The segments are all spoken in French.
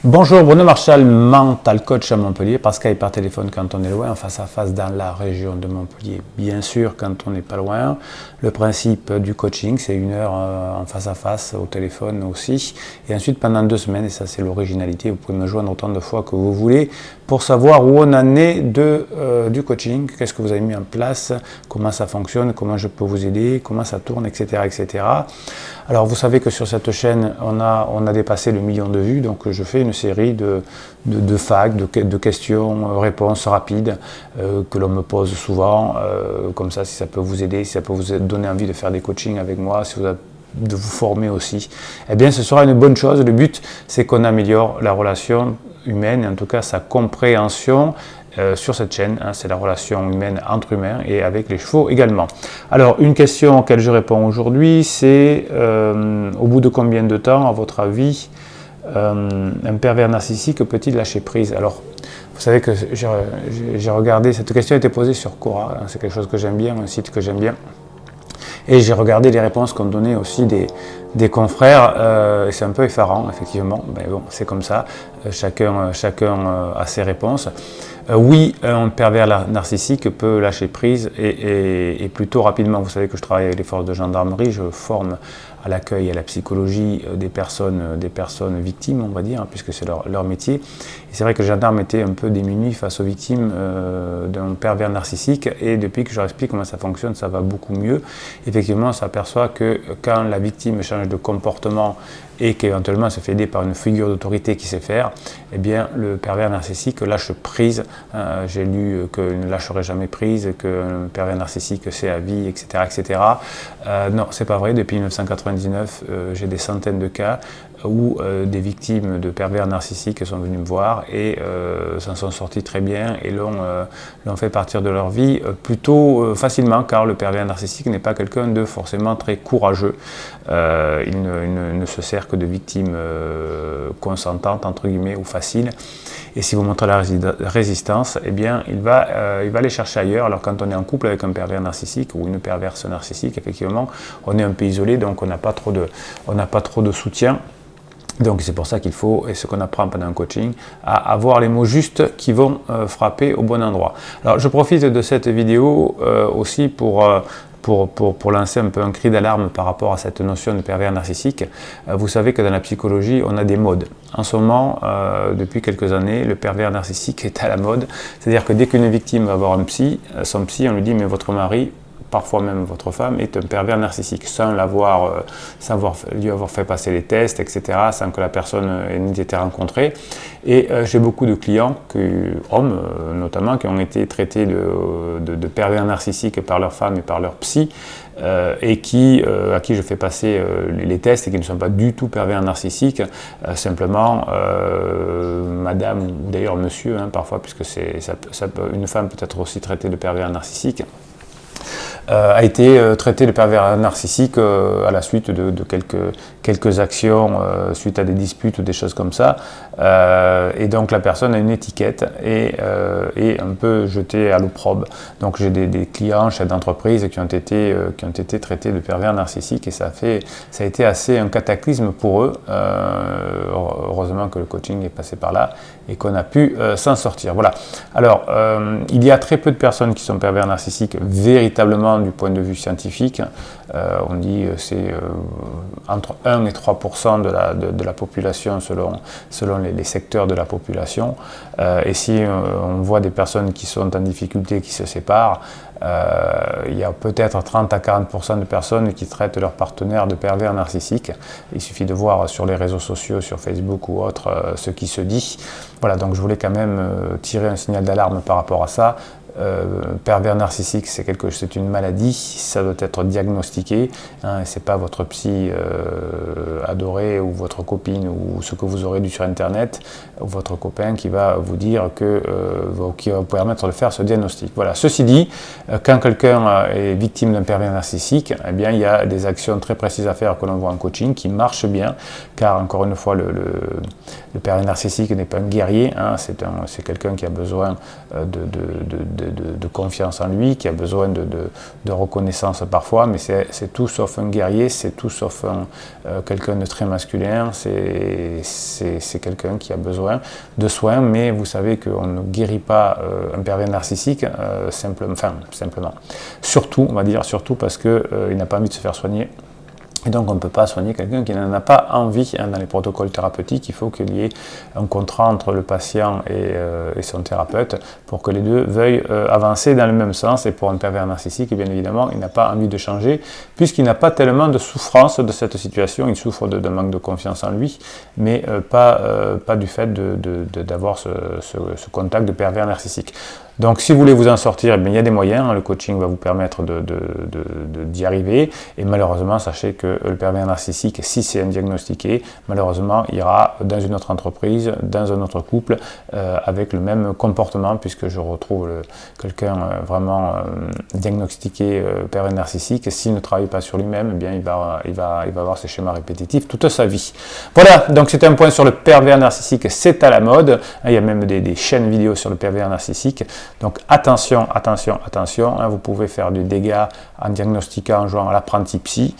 Bonjour, Bruno Marchal, mental coach à Montpellier, par Skype, par téléphone quand on est loin, en face à face dans la région de Montpellier, bien sûr quand on n'est pas loin. Le principe du coaching, c'est 1 heure en face à face, au téléphone aussi, et ensuite pendant 2 semaines, et ça c'est l'originalité, vous pouvez me joindre autant de fois que vous voulez pour savoir où on en est du coaching, qu'est-ce que vous avez mis en place, comment ça fonctionne, comment je peux vous aider, comment ça tourne, etc. etc. Alors vous savez que sur cette chaîne, on a dépassé le 1 million de vues, donc je fais une série de facs, de questions-réponses rapides que l'on me pose souvent, comme ça si ça peut vous aider, si ça peut vous donner envie de faire des coachings avec moi, si vous avez de vous former aussi, eh bien ce sera une bonne chose. Le but c'est qu'on améliore la relation humaine, et en tout cas sa compréhension sur cette chaîne, hein, c'est la relation humaine entre humains et avec les chevaux également. Alors une question auquel je réponds aujourd'hui, c'est au bout de combien de temps, à votre avis, un pervers narcissique peut-il lâcher prise? Alors, vous savez que j'ai regardé, cette question a été posée sur Quora, hein, c'est quelque chose que j'aime bien, un site que j'aime bien. Et j'ai regardé les réponses qu'ont données aussi des confrères, et c'est un peu effarant, effectivement, mais bon, c'est comme ça, chacun a ses réponses. Oui, un pervers narcissique peut lâcher prise et plutôt rapidement. Vous savez que je travaille avec les forces de gendarmerie, je forme à l'accueil et à la psychologie des personnes victimes, on va dire, hein, puisque c'est leur métier. Et c'est vrai que le gendarme était un peu démuni face aux victimes d'un pervers narcissique, et depuis que je leur explique comment ça fonctionne, ça va beaucoup mieux. Effectivement, on s'aperçoit que quand la victime change de comportement et qu'éventuellement se fait aider par une figure d'autorité qui sait faire, eh bien le pervers narcissique lâche prise. J'ai lu qu'il ne lâcherait jamais prise, que le pervers narcissique c'est à vie, etc. etc. Non, c'est pas vrai. Depuis 1999, j'ai des centaines de cas où des victimes de pervers narcissiques sont venues me voir et s'en sont sorties très bien et l'ont fait partir de leur vie plutôt facilement, car le pervers narcissique n'est pas quelqu'un de forcément très courageux. Il ne se sert que de victimes consentantes, entre guillemets, ou faciles. Et si vous montrez la résistance, eh bien, il va aller chercher ailleurs. Alors quand on est en couple avec un pervers narcissique ou une perverse narcissique, effectivement, on est un peu isolé, donc on n'a pas trop de soutien. Donc c'est pour ça qu'il faut, et ce qu'on apprend pendant un coaching, à avoir les mots justes qui vont frapper au bon endroit. Alors je profite de cette vidéo aussi pour lancer un peu un cri d'alarme par rapport à cette notion de pervers narcissique. Vous savez que dans la psychologie, on a des modes. En ce moment, depuis quelques années, le pervers narcissique est à la mode. C'est-à-dire que dès qu'une victime va voir son psy, on lui dit « mais votre mari », parfois même votre femme, est un pervers narcissique, sans lui avoir fait passer les tests, etc., sans que la personne n'ait été rencontrée. Et j'ai beaucoup de clients, hommes notamment, qui ont été traités de pervers narcissiques par leur femme et par leur psy, et à qui je fais passer les tests et qui ne sont pas du tout pervers narcissiques, simplement madame, ou d'ailleurs monsieur, hein, parfois, puisque une femme peut être aussi traitée de pervers narcissique, a été traité de pervers narcissique à la suite de quelques actions, suite à des disputes ou des choses comme ça. Et donc la personne a une étiquette et un peu jetée à l'opprobre. Donc j'ai des clients, chefs d'entreprise qui ont été traités de pervers narcissiques, et ça a été assez un cataclysme pour eux. Heureusement que le coaching est passé par là et qu'on a pu s'en sortir. Voilà. Alors, il y a très peu de personnes qui sont pervers narcissiques véritablement du point de vue scientifique. On dit c'est entre 1 et 3% de la population selon les secteurs de la population. Et si on voit des personnes qui sont en difficulté, qui se séparent, il y a peut-être 30 à 40% de personnes qui traitent leur partenaire de pervers narcissique. Il suffit de voir sur les réseaux sociaux, sur Facebook ou autre, ce qui se dit. Voilà, donc je voulais quand même tirer un signal d'alarme par rapport à ça. Pervers narcissique, c'est une maladie, ça doit être diagnostiqué, hein, c'est pas votre psy adoré ou votre copine ou ce que vous aurez lu sur internet ou votre copain qui va vous dire qui va vous permettre de faire ce diagnostic. Voilà. Ceci dit, Quand quelqu'un est victime d'un pervers narcissique, eh bien, il y a des actions très précises à faire que l'on voit en coaching qui marchent bien, car encore une fois, le pervers narcissique n'est pas un guerrier, hein, c'est quelqu'un qui a besoin de confiance en lui, qui a besoin de reconnaissance parfois, mais c'est tout sauf un guerrier, c'est tout sauf quelqu'un de très masculin, c'est quelqu'un qui a besoin de soins, mais vous savez qu'on ne guérit pas un pervers narcissique simplement. Surtout, on va dire, surtout parce qu'il n'a pas envie de se faire soigner. Et donc on ne peut pas soigner quelqu'un qui n'en a pas envie. Dans les protocoles thérapeutiques, il faut qu'il y ait un contrat entre le patient et son thérapeute pour que les deux veuillent avancer dans le même sens. Et pour un pervers narcissique, bien évidemment, il n'a pas envie de changer puisqu'il n'a pas tellement de souffrance de cette situation. Il souffre d'un manque de confiance en lui, mais pas du fait d'avoir ce contact de pervers narcissique. Donc si vous voulez vous en sortir, eh bien, il y a des moyens, hein, le coaching va vous permettre d'y arriver, et malheureusement sachez que le pervers narcissique, si c'est diagnostiqué, malheureusement ira dans une autre entreprise, dans un autre couple, avec le même comportement, puisque je retrouve quelqu'un vraiment diagnostiqué pervers narcissique, s'il ne travaille pas sur lui-même, eh bien, il va avoir ces schémas répétitifs toute sa vie. Voilà, donc c'était un point sur le pervers narcissique, c'est à la mode, il y a même des chaînes vidéo sur le pervers narcissique. Donc attention, hein, vous pouvez faire du dégât en diagnostiquant en jouant à l'apprenti psy,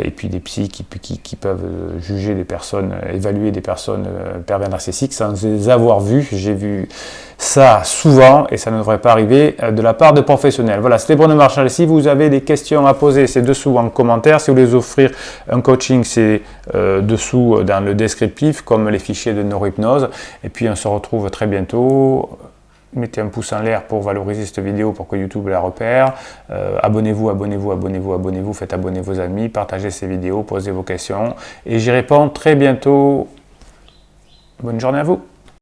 et puis des psys qui peuvent juger des personnes, évaluer des personnes pervers narcissiques sans les avoir vues. J'ai vu ça souvent et ça ne devrait pas arriver de la part de professionnels. Voilà, c'était Bruno Marchal. Si vous avez des questions à poser, c'est dessous en commentaire. Si vous voulez offrir un coaching, c'est dessous dans le descriptif, comme les fichiers de neurohypnose. Et puis on se retrouve très bientôt. Mettez un pouce en l'air pour valoriser cette vidéo pour que YouTube la repère. Abonnez-vous, faites abonner vos amis, partagez ces vidéos, posez vos questions et j'y réponds très bientôt. Bonne journée à vous.